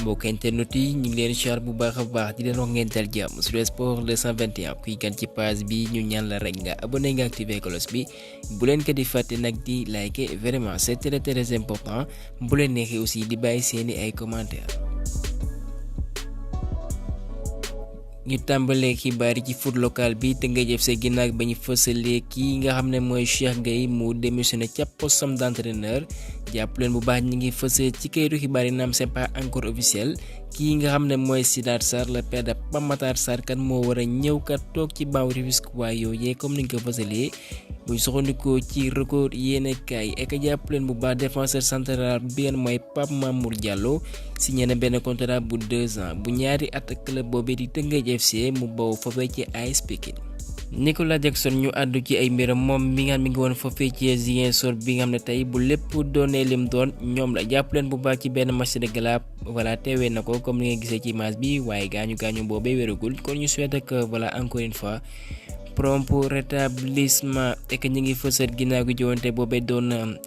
mbokk internet yi ñu ngi leen char bu baax a baax di leen wax ngeen dal jàmm sur sport 221 kuy gan ci page bi ñu ñaan la rek nga abonné nga activé cloche bi bu leen ko di fàtte nag di liker vraiment c'est très important bu leen neexee aussi di bàyyi seeni ay commentaires. ñu tàmbalee xibaar yi ci foot local bi Teungueth FC ginnaaw ba ñu fësalee kii nga xam ne mooy Cheikh Gueye mu démissionné ca postam d'entraîneur jàpp leen bu baax ñi ngi fësal ci kayitu xibaar yi naam c'est pas encore officiel kii nga xam ne mooy Sidath Sarr le père de Pape Matar Sarr kat moo war a ñëw kat toog ci banc Rufisque waaye yooyee comme niñ ko fësalee buñ soxandikoo ci record yéene kaay ek jàpp leen bu baax défenseur central bi ngeen mooy Pape Mamour Diallo signé na benn contrat bu 2 ans bu ñaari at club boobee di Teungueth FC mu baw foofee ci AS Pikine. Nicolas Jackson ñu àddu ci ay mbiram moom mi nga xam mi ngi woon foofee ci Ziguinchor bi nga xam ne tey bu lépp doonee lim doon ñoom la jàpp leen bu baax ci benn match de gala voilà teewee na ko comme ni nga gisee ci image bi waaye gaañu boobee wéragul kon ñu souhaite que voilà encore une fois prompt rétablissement et que ñu ngi fësal ginnaaw gi joonte boobee doon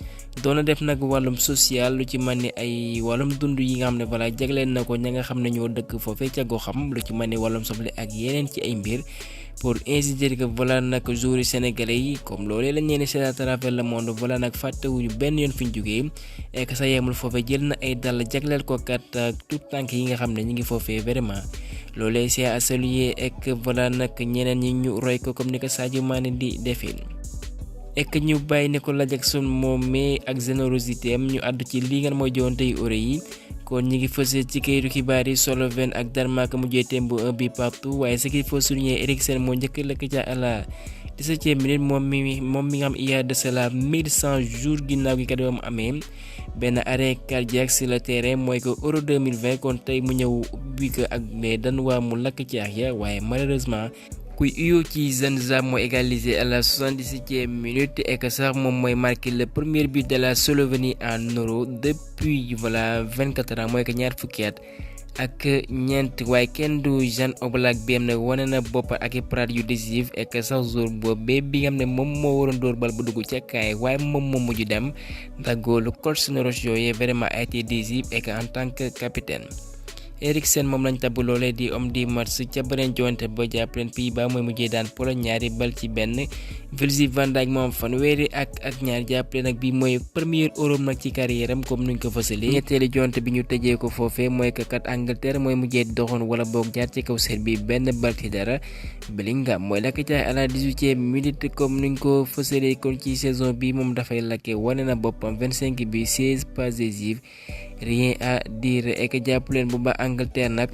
na def nag wàllum social lu ci mën ni ay wàllum dund yi nga xam ne voilà jagleen na ko ña nga xam ne ñoo dëkk foofee ca goxam lu ci mën ni wàllum soble ak yeneen ci ay mbir pour ainsi dire que voilà nag joueurs sénégalais yi comme loolee lañ leen seet à travers le monde voilà nag fàttewuñu benn yoon fi ñu jógee et que sa yemul foofee jël na ay dàll jagleel ko kat tout tànk yi nga xam ne ñu ngi foofee vraiment loolee c'est à saluer et que voilà nag ñeneen ñi ñu roy ko comme ni ko Sadio Mané di defee. ek ñu bàyyi Nicolas Jackson moom mais ak générosité am ñu àddu ci li ngeen mooy joonte yu euro yi kon ñi ngi fësal ci kayitu xibaar yi Slovène ak Danemark mujjee tembo 1 but partout waaye ce qu'il faut souligner Eriksen moo njëkk lëkk ca à la 17e minute moom mi nga xam il y a de cela 1100 jours ginnaaw gi kat ba mu amee benn arrêt cardiaque sur le terrain mooy ko euro 2020 kon tey mu ñëw ubbi ko ak mais Danois mu lakk ci ya waaye malheureusement kuy uyoo ci Zenza moo égalisé à la 77e minute et que sax moom mooy marqué le premier but de la Slovénie en euro depuis voilà 24 ans mooy que ñaar fukki at ak ñeent waaye kenn du Jan Oblak bi am ne wane na bopp ak i parade yu décisif et que sax jour boobu bi nga xam ne moom moo waroon dóor bal bu dugg ca kaay waaye moom moo mujj dem ndax góolu Coach Roche yooyu vraiment a été décisif et que en tant que capitaine. Eriksen moom lañ tabb loolee di homme du match ca beneen joonte ba jàpp leen Pays-Bas mooy mujjee daan Pologne ñaari bal ci benn Virgil van Dijk moom fanweeri ak ñaar jàpp leen nag bi mooy premier euro nag ci carrière am comme nuñ ko fësalee ñetteeli joonte bi ñu tëjee ko foofee mooy que kat Angleterre mooy mujjee doxoon wala boog jaar ci kaw seet bi benn bal ci dara Bellingham mooy lakk ca à la 18e minute comme nuñ ko fësalee kon ci saison bi moom dafay lakke wane na boppam 25 bi 16 passes décisives rien à dire et que jàpp leen bu baax Angleterre nag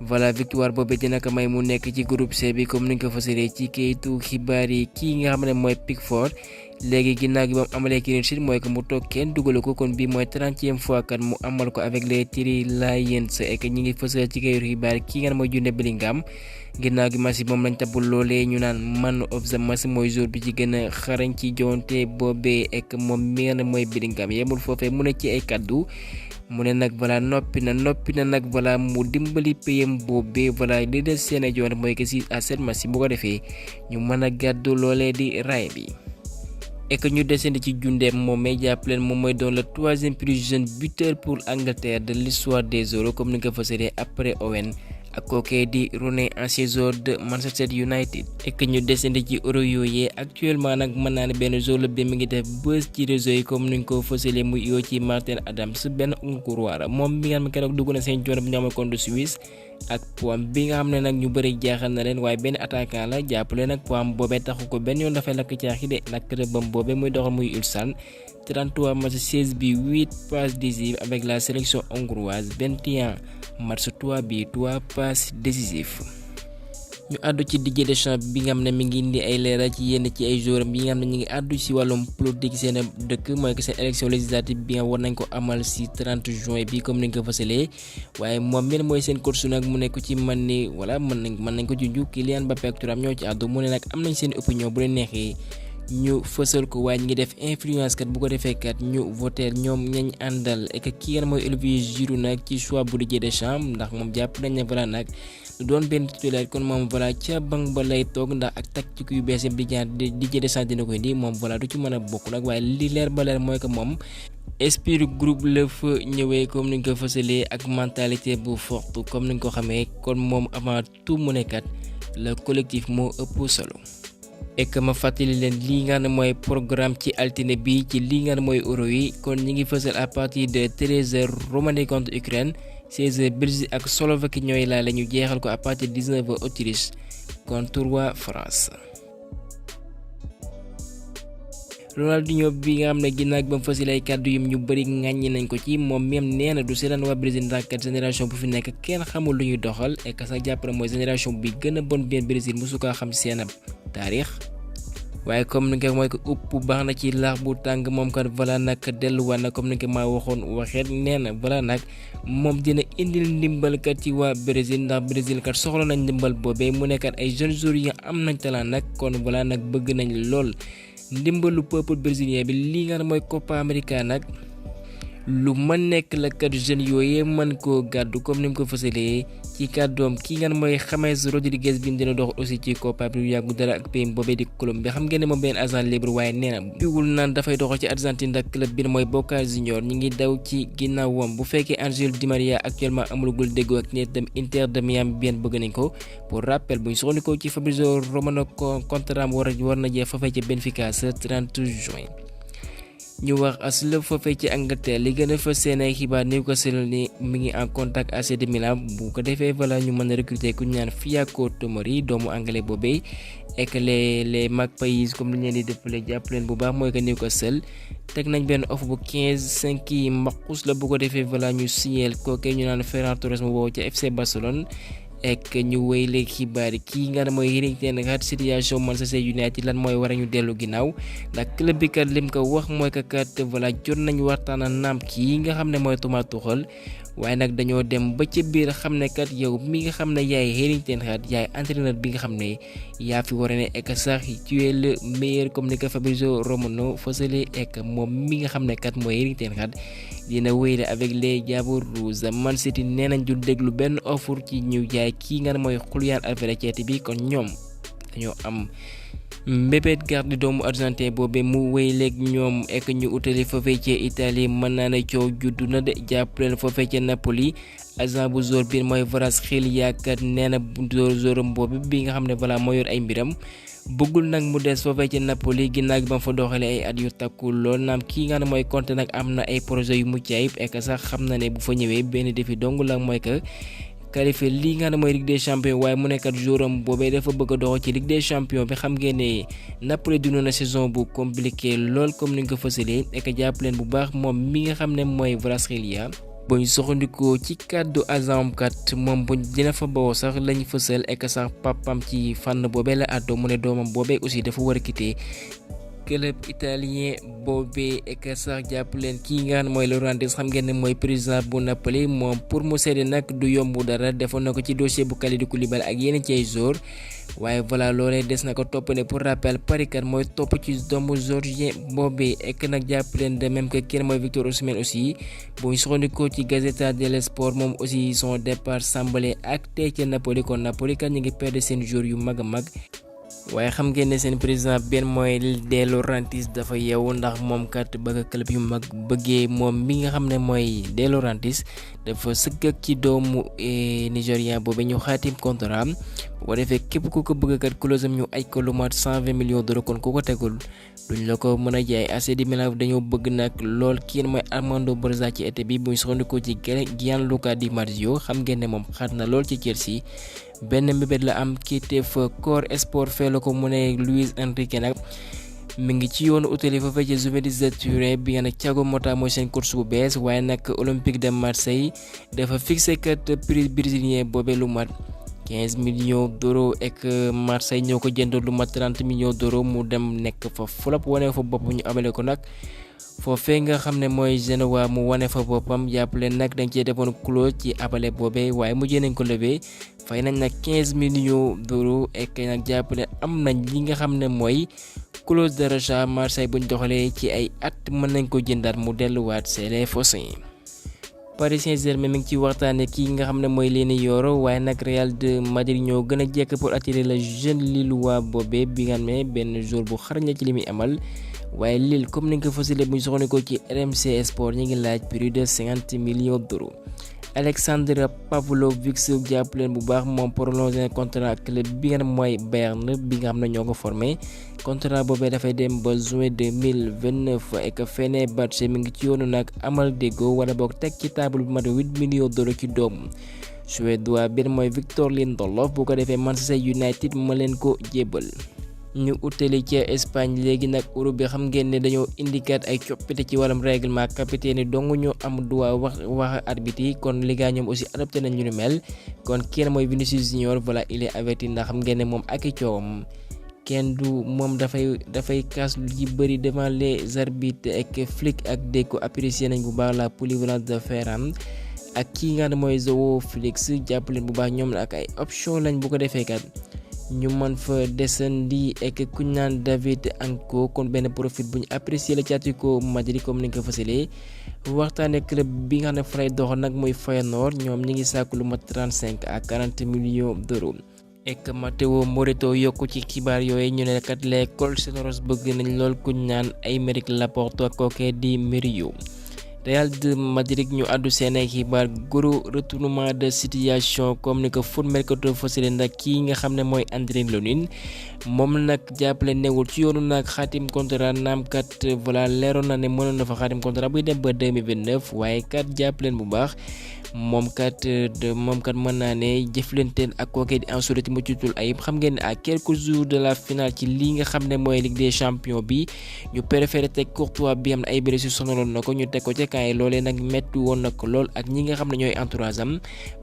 voilà victoire boobu dina ko may mu nekk ci groupe C bi comme ni nga ko fësalee ci kayitu xibaar yi kii nga xam ne mooy Pickford léegi ginnaaw gi ba mu amalee clean sheet mooy que mu toog kenn dugalu ko kon bii mooy 30e fois kat mu amal ko avec les Three Lions et que ñi ngi fësal ci kayitu xibaar kii nga xam mooy Jude Bellingham ginnaaw gi match moom lañ tabul loolee ñu naan man of the match mooy jour bi ci gën a xarañ ci joonte boobee et que moom mi nga xam ne mooy Bellingham yemul foofee mu ne ci ay kaddu. mu ne nag voilà noppi na nag voilà mu dimbali PM boobee voilà li des seen joon mooy que 6 à 7 match bu ko defee ñu mën a gàddu loolee di raay bi. et que ñu desandi ci jundeem moom may jàpp leen moom mooy doon le 3e plus jeune buteur pour Angleterre de l'histoire des euros comme ni nga ko fësalee après Owen ak kookee di Rooney ancien joueur de Manchester United. et que ñu desandi ci euro yooyee actuellement nag mën naa ne benn joueur la bi mi ngi def buzz ci réseau yi comme nuñ ko fësalee muy yoo ci Martin Adams benn Hongrois moom bi nga xam ne keroog dugg na seen joon bi ñu amal contre Suisse ak poam bi nga xam ne nag ñu bëri jaaxal na leen waaye benn attaquant la jàppale nag poam boobee taxu ko benn yoon dafay lakk caaxi de lakk rëbbam boobee muy doxal muy Ulsan 33 matchs 16 bi 8 passes décisives avec la sélection hongroise 21 matchs 3 bi 3 passes décisives. ñu àddu ci Didier Deschamps bi nga xam ne mi ngi indi ay leeral ci yenn ci ay joueurs yi nga xam ne ñu ngi àddu ci wàllum politique seen dëkk mooy que seen élection législative bi nga war nañ ko amal ci 30 juin bi comme ni nga ko fësalee waaye moom mi mooy seen coach nag mu nekk ci man ni voilà mën nañ ko junj Kylian Mbappé ak Thuram ñoo ci àddu mu ne nag am nañ seen opinion bu leen neexee ñu fësal ko waaye ñu ngi def influence kat bu ko defee kat ñu voter ñoom ñañ àndal et que kii kan mooy Olivier Giroud nag ci choix bu Didier Deschamps ndax moom jàpp nañ ne voilà nag du doon benn titulaire kon moom voilà ca banc ba lay toog ndax ak tactique yu bees yi Didier Deschamps dina ko indi moom voilà du ci mën a bokk nag waaye li leer ba leer mooy que moom esprit groupe la fa ñëwee comme ni nga ko fësalee ak mentalité bu forte comme ni nga ko xamee kon moom avant tout mu nekkat le collectif moo ëpp solo. et que ma fàttali leen lii nga xam ne mooy programme ci altine bi ci lii nga xam ne mooy euro yi kon ñi ngi fësal à partir de 13h Roumanie contre Ukraine 16h Belgique ak Slovaquie ñooy laa la ñu jeexal ko à partir de 19h Autriche contre waa France. Ronaldinho bi nga xam ne ginnaaw ba mu fësal ay kàddu yum ñu bëri ŋàññi nañ ko ci moom même nee na du seetaan waa Brésil ndax kat génération bu fi nekk kenn xamul lu ñuy doxal et que sax jàpp na mooy génération bi gën a bon bien Brésil mosu ko xam ci seen ab taarix. waaye comme ni nga mooy ko upp baax na ci laax bu tàng moom kat voilà nag delluwaat na comme ni nga maa waxoon waxeet nee na voilà nag moom dina indil ndimbal kat ci waa Brésil ndax Brésil kat soxla nañ ndimbal boobee mu nekkat ay jeunes joueurs yi am nañ talent nag kon voilà nag bëgg nañ lool. ndimbalu peuple brésilien bi lii nga xam mooy Copa América nag lu mën nekk la kat jeunes yooyee mën koo gàddu comme ni mu ko fësalee ci kàddoom ki nga xam mooy James Rodriguez bi dina dox aussi ci Copa bi yàggu dara ak pays boobee di Colombie xam ngeen ne moom benn agent libre waaye nee na biwul naan dafay doxal ci Argentine ndax club bi mooy Boca Juniors ñi ngi daw ci ginnaawam bu fekkee Angel Di Maria actuellement amulagul déggoo ak ñi dem Inter de Miami bien bëgg nañ ko pour rappel bu ñu soxandikoo ci Fabrizio Romano contrat war na jeex foofee ci Benfica ce 30 juin. ñu wax aslëf foofee ci Angleterre li gën a fa seen ay xibaar Newcastle ni mi ngi en contact AC de Milan bu ko defee voilà ñu mën a recruter ku ñu naan Fiacco Tomori doomu anglais boobee et que les Magpies comme ni ñu leen di dëppale jàpp leen bu baax mooy que Newcastle teg nañ benn offre bu 15-5 yi mbaqus la bu ko defee voilà ñu signeel kooke ñu naan Ferran Torres mu woo ca FC Barcelone. ek ñu wéy léegi xibaar kii nga ne mooy Erik ten Hag situation Manchester United lan mooy war a ñu dellu ginnaaw ndax club bi kat lim ko wax mooy que kat voilà jot nañu waxtaan ak naam kii nga xam ne mooy Thomas Tuchel waaye nag dañoo dem ba ca biir xam ne kat yow mi nga xam ne yaay Erik ten Hag yaay entraîneur bi nga xam ne yaa fi war a ne ek sax tu es le meilleur comme ni ko Fabrizio Romano fësale ek moom mi nga xam ne kat mooy Erik ten Hag dina wéyale avec les Diables Rouges Man City nee nañ du déglu benn offre ci ñu jaay kii nga ne mooy Julián Álvarez bi kon ñoom dañoo am mbébét garde doomu argentin boobee mu wéy léegi ñoom ek ñu utali foofee ci Italie mën naa ne coow juddu na de jàppaleen foofee ci Napoli agent bu jour bi mooy Kvaratskhelia kat nee na jouram boobu bi nga xam ne voilà moo yor ay mbiram bëggul nag mu des foofee ci Napoli ginnaaw gi ba fa doxalee ay at yu takku lool naam kii nga ne mooy Conte nag am na ay projet yu mucc ayib ek sax xam na ne bu fa ñëwee benn défi dong la mooy que qualifié lii nga ne mooy Ligue des Champions waaye mu nekkat jouram boobee dafa bëgg a doxal ci Ligue des Champions bi xam ngeen ne Napoli dund na saison bu compliqué lool comme ni nga ko fësalee ek jàpp leen bu baax moom mi nga xam ne mooy Kvaratskhelia bu ñu soxandikoo ci kàddu agent kat moom bu dina fa bawoo sax lañ fësal ek sax papam ci fànn boobee la àddoo mu ne doomam boobee aussi dafa war a quitter club italien boobee ek sax jàpp leen kii nga xam mooy Laurentiis xam ngeen ne mooy président bu Napoli moom pour mu seede nag du yomb dara defoon na ko ci dossier bu Kalidou Koulibaly ak yeneen ci ay joueurs waaye voilà loolee des na ko topp ne pour rappel Paris kat mooy topp ci doomu georgien boobee ek nag jàpp leen de même que kenn mooy Victor Osimhen aussi bu ñu soxandikoo ci Gazzetta dello Sport moom aussi son départ semblé acté ca Napoli kon Napoli kat ñu ngi perdre seen joueurs yu mag a mag. waaye xam ngeen ne seen président benn mooy De Laurentiis dafa yeewu ndax moom kat bëgg club yu mag bëggee moom mi nga xam ne mooy De Laurentiis dafa sëgg ak ci doomu Nigérien boobu ñu xaatim contrat bu ko defee képp ku ko bëgg kat clause am ñu aj ko lu mat 120 millions d'euros kon ku ko tegul duñ la ko mën a jaay AC de Milan dañoo bëgg nag lool kii mooy Armando Broza ci été bi bu ñu soxandikoo ci Gianluca Di Marzio xam ngeen ne moom xaat na lool ci Chelsea. benn mbébét la am kiite fa Core Sport feelu ko mu ne Luis Enrique nag mi ngi ci yoonu utali fa ci Juventus de Turin bi nga nag Thiago Motta mooy seen coach bu bees waaye nag Olympique de Marseille dafa fixé kat prix brésilien boobee lu mat 15 millions d'euros ek Marseille ñoo ko jënd lu mat 30 millions d'euros mu dem nekk fa flop wane fa bopp ñu amale ko nag foofee nga xam ne mooy Genoa mu wane fa boppam jàppale nag dañ cee defoon clause ci abale boobee waaye mujjee nañ ko levé fay nañ nag 15 millions d'euros ek nag jàppale am nañ li nga xam ne mooy clause de rachat Marseille buñ doxalee ci ay at mën nañ ko jëndaat mu delluwaat c'est les Phocéens. Paris Saint-Germain mi ngi ci waxtaane kii nga xam ne mooy Leny Yoro waaye nag Real de Madrid ñoo gën a jekk pour attirer le jeune Lillois boobee bi nga xam ne benn jour bu xarañ ci li muy amal waaye Lille comme ni nga ko fësalee bu ñu soxla ci RMC Sport ñu ngi laaj plus de 50 millions d'euros. Alexandre Pavlovic jàpp leen bu baax moom prolongé contrat club bi nga xam mooy Bayern bi nga xam ne ñoo ko formé contrat boobee dafay dem ba juin 2029 et que Fenerbahçe mi ngi ci yoonu nag amal déggoo wala boog teg ci table bu mat 8 millions d'euros ci doomu suédois bi mooy Victor Lindelof bu ko defee Manchester United ma leen ko jébbal. ñu utali ci Espagne léegi nag Europe bi xam ngeen ne dañoo indiqué ay coppite ci wàllum règlement capitaine yi dong ñoo am droit wax arbitre yi kon Liga ñoom aussi adopté nañ ñu mel kon kenn mooy Vinicius Junior voilà il est averti ndax xam ngeen ne moom ak i coowam kenn du moom dafay kaas lu ci bëri devant les arbitres ak Flick ak Deco apprécié nañ bu baax la polyvalence de Ferran ak kii nga xam ne mooy Joao Félix jàpp leen bu baax ñoom la ak ay option lañ bu ko defee kat. ñu mën fa desandi ak ku ñu naan David Anco kon benn profil bu ñu apprécié la ci Atlético Madrid comme ni nga ko fësalee waxtaanee club bi nga xam ne fa lay doxal nag mooy Feyenoord ñoom ñi ngi sàkku lu mat 35 à 40 millions d'euros. ek Matteo Moretto yokku ci xibaar yooyu ñu ne kat les Colchoneros bëgg nañ lool ku ñu naan Aymeric Laporte ak kooke di Murillo. Real de Madrid ñu àddu seen ay xibaar gros retournement de situation comme ni ko Foot Mercato fësale nag kii nga xam ne mooy André Lonin moom nag jàppale newul ci yoonu nag xaatim contrat naam kat voilà leeroon na ne mënoon na fa xaatim contrat buy dem ba 2029 waaye kat jàppaleen bu baax moom kat mën naa ne jëflanteen ak kooke di Ansu Fati muccutul ayib xam ngeen ne à quelques jours de la finale ci lii nga xam ne mooy Ligue des Champions bi ñu préféré teg Courtois bi am na ay blessures sonaloon na ko ñu teg ko ca kaay loolee nag metti woon na ko lool ak ñi nga xam ne ñooy entourage am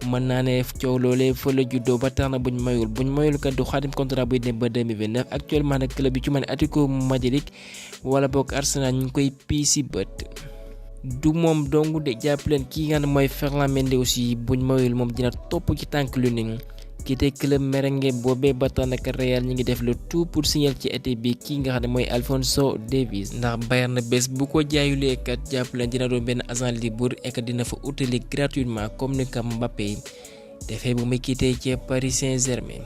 mën naa ne coow loolee fa la juddoo ba tax na buñ mayul kat du xaatim contrat buy dem ba 2029 actuellement nag club bi ci mën Atlético Madrid wala boog Arsenal ñu ngi koy piisi bët. du moom dong de jàpp leen kii nga xam ne mooy Ferland Mendy aussi buñ mayul moom dina topp ci tànk lu ni quitté club merengue boobee ba tax nag Real ñi ngi def le tout pour signer ci été bi kii nga xam ne mooy Alphonso Davies ndax Bayern bés bu ko jaayulee kat jàpp leen dina doon benn agent libre et que dina fa utali gratuitement comme ni ko Mbappé defee bu muy quitté ci Paris Saint-Germain.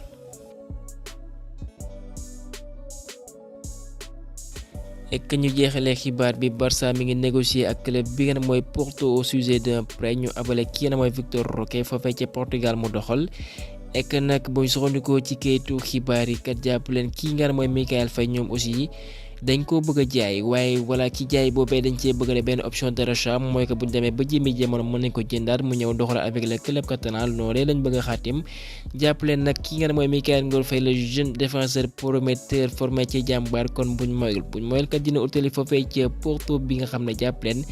ek ñu jeexalee xibaar bi Barça mi ngi négocier ak club bi nga mooy Porto au sujet d'un prêt ñu abale kii na mooy Victor Roque foofee ca Portugal mu doxal ek nag booy soxandikoo ci kayitu xibaar yi kat jàpp leen kii nga mooy Mikayil Faye ñoom aussi dañ ko bëgg a jaay waaye wala ki jaay boobee dañ cee bëgg a benn option de rachat mooy que buñ demee ba jëmi jamono mën nañ ko jëndaat mu ñëw doxal avec le club catalan noonu lañ bëgg a xaatim jàpp leen nag ki nga mooy Mikayil Faye le jeune défenseur prometteur formé ci Jàmbaar kon buñ moyul kat dina utali foofee ci Porto bi nga xam ne jàpp leen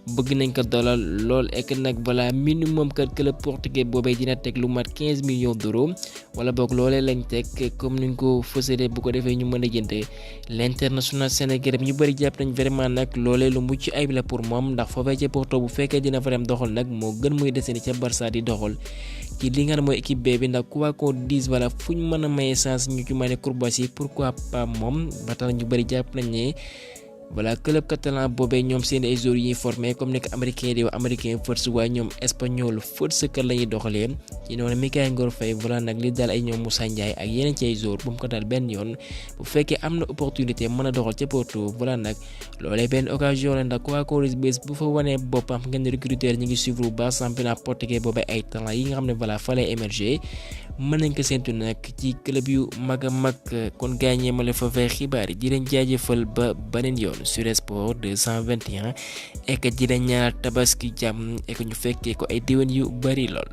bëgg nañ ko dolal lool ek nag balaa minimum kat club portugais boobee dina teg lu mat 15 millions d'euros wala boog loolee lañ teg comme niñ ko fësalee bu ko defee ñu mën a jënd l'international sénégalais ñu bëri jàpp nañ vraiment nag loolee lu mucc ayib la pour moom ndax foofee ca Porto bu fekkee dina fa dem doxal nag moo gën muy desandi ca Barça di doxal ci li nga xam mooy équipe B bi ndax quoi qu'on dise voilà fu ñu mën a maye chance ñu ci mën a Koulibaly pourquoi pas moom ba tax ñu bëri jàpp nañ ne voilà club catalan boobee ñoom seen ay joueurs yi ñuy formé comme ni ko américain di wax américain first waaye ñoom espagnol first kër la ñuy doxalee ci noonu Mikayil Faye voilà nag li daal ay ñoom Moussa Ndiaye ak yeneen ci ay joueurs bu mu ko daal benn yoon bu fekkee am na opportunité mën a doxal ca Porto voilà nag loolee benn occasion la ndax quoi qu'on bés bu fa wanee boppam ngeen recruteur ñi ngi suivre bu baax championnat portugais boobee ay talent yi nga xam ne voilà fa lay émerger mën nañ ko séntu nag ci club yu mag a mag kon gaañee ma la fa fay xibaar yi di leen jaajëfal ba beneen yoon sur Sport 221 et que di leen ñaar tabaski jàmm et que ñu fekkee ko ay déwén yu bari lool.